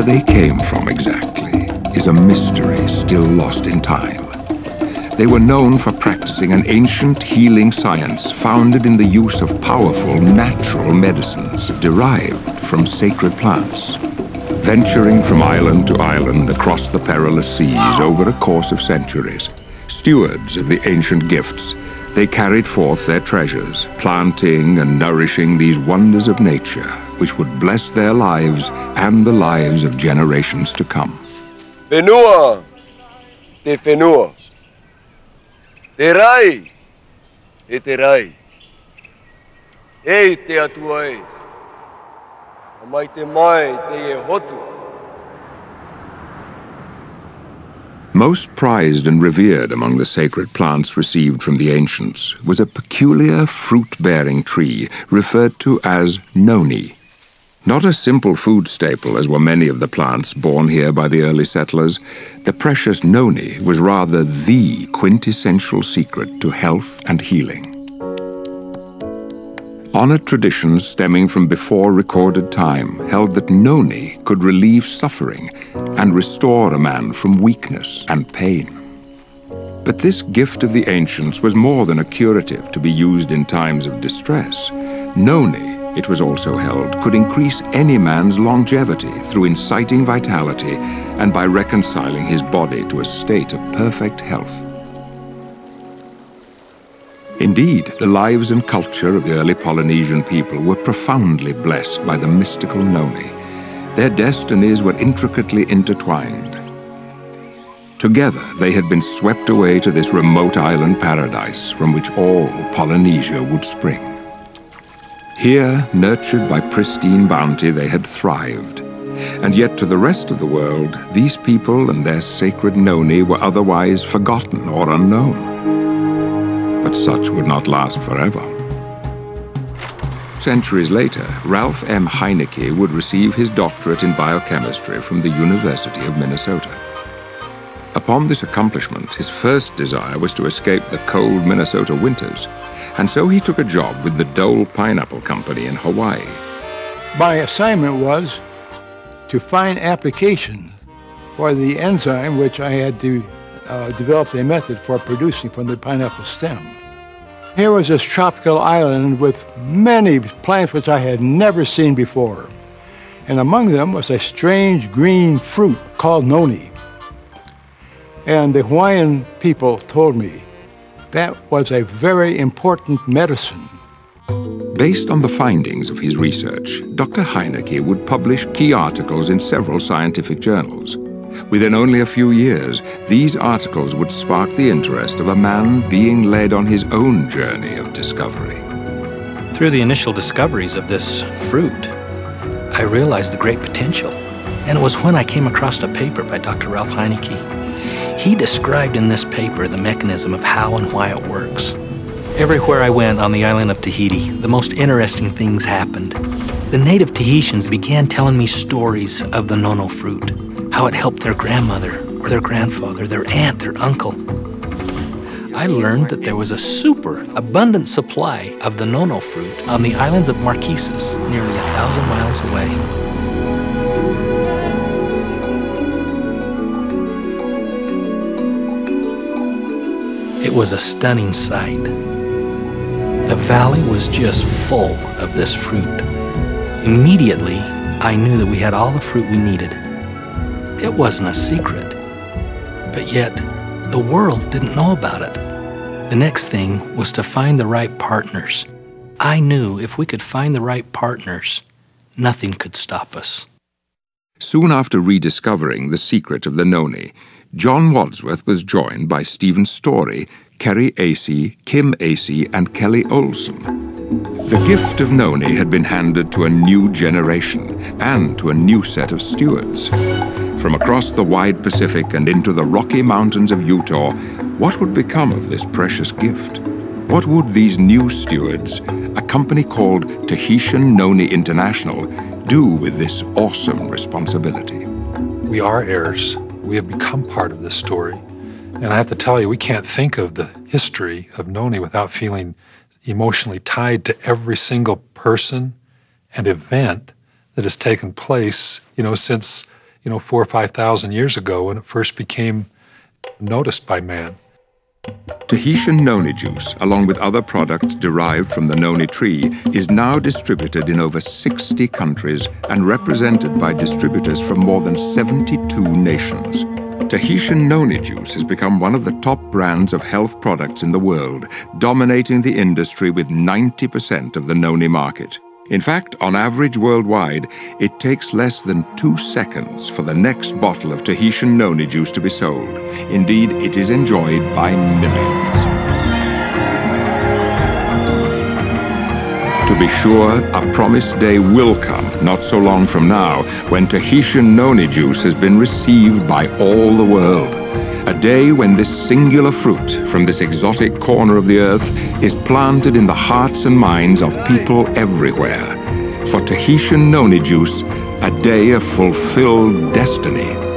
they came from exactly is a mystery still lost in time. They were known for practicing an ancient healing science founded in the use of powerful natural medicines derived from sacred plants. Venturing from island to island across the perilous seas over a course of centuries, stewards of the ancient gifts, they carried forth their treasures, planting and nourishing these wonders of nature, which would bless their lives and the lives of generations to come. Fenua, te fenua. Te rai, e te rai. E te atua e. Mai te mai te e hotu. Most prized and revered among the sacred plants received from the ancients was a peculiar fruit-bearing tree referred to as NONI. Not a simple food staple, as were many of the plants born here by the early settlers, the precious noni was rather the quintessential secret to health and healing. Honored traditions stemming from before recorded time held that noni could relieve suffering and restore a man from weakness and pain. But this gift of the ancients was more than a curative to be used in times of distress. Noni, it was also held, could increase any man's longevity through inciting vitality and by reconciling his body to a state of perfect health. Indeed, the lives and culture of the early Polynesian people were profoundly blessed by the mystical noni. Their destinies were intricately intertwined. Together, they had been swept away to this remote island paradise from which all Polynesia would spring. Here, nurtured by pristine bounty, they had thrived. And yet to the rest of the world, these people and their sacred noni were otherwise forgotten or unknown. But such would not last forever. Centuries later, Ralph M. Heineke would receive his doctorate in biochemistry from the University of Minnesota. Upon this accomplishment, his first desire was to escape the cold Minnesota winters, and so he took a job with the Dole Pineapple Company in Hawaii. My assignment was to find application for the enzyme which I had to develop a method for producing from the pineapple stem. Here was this tropical island with many plants which I had never seen before, and among them was a strange green fruit called noni. And the Hawaiian people told me that was a very important medicine. Based on the findings of his research, Dr. Heineke would publish key articles in several scientific journals. Within only a few years, these articles would spark the interest of a man being led on his own journey of discovery. Through the initial discoveries of this fruit, I realized the great potential. And it was when I came across a paper by Dr. Ralph Heineke. He described in this paper the mechanism of how and why it works. Everywhere I went on the island of Tahiti, the most interesting things happened. The native Tahitians began telling me stories of the nono fruit, how it helped their grandmother or their grandfather, their aunt, their uncle. I learned that there was a super abundant supply of the nono fruit on the islands of Marquesas, nearly 1,000 miles away. It was a stunning sight. The valley was just full of this fruit. Immediately, I knew that we had all the fruit we needed. It wasn't a secret, but yet the world didn't know about it. The next thing was to find the right partners. I knew if we could find the right partners, nothing could stop us. Soon after rediscovering the secret of the noni, John Wadsworth was joined by Stephen Story, Kerry Acey, Kim Acey, and Kelly Olson. The gift of noni had been handed to a new generation and to a new set of stewards. From across the wide Pacific and into the Rocky Mountains of Utah, what would become of this precious gift? What would these new stewards, a company called Tahitian Noni International, do with this awesome responsibility? We are heirs. We have become part of this story. And I have to tell you, we can't think of the history of noni without feeling emotionally tied to every single person and event that has taken place, since, 4,000 or 5,000 years ago when it first became noticed by man. Tahitian noni juice, along with other products derived from the noni tree, is now distributed in over 60 countries and represented by distributors from more than 72 nations. Tahitian noni juice has become one of the top brands of health products in the world, dominating the industry with 90% of the noni market. In fact, on average worldwide, it takes less than 2 seconds for the next bottle of Tahitian noni juice to be sold. Indeed, it is enjoyed by millions. To be sure, a promised day will come, not so long from now, when Tahitian noni juice has been received by all the world. A day when this singular fruit from this exotic corner of the earth is planted in the hearts and minds of people everywhere. For Tahitian noni juice, a day of fulfilled destiny.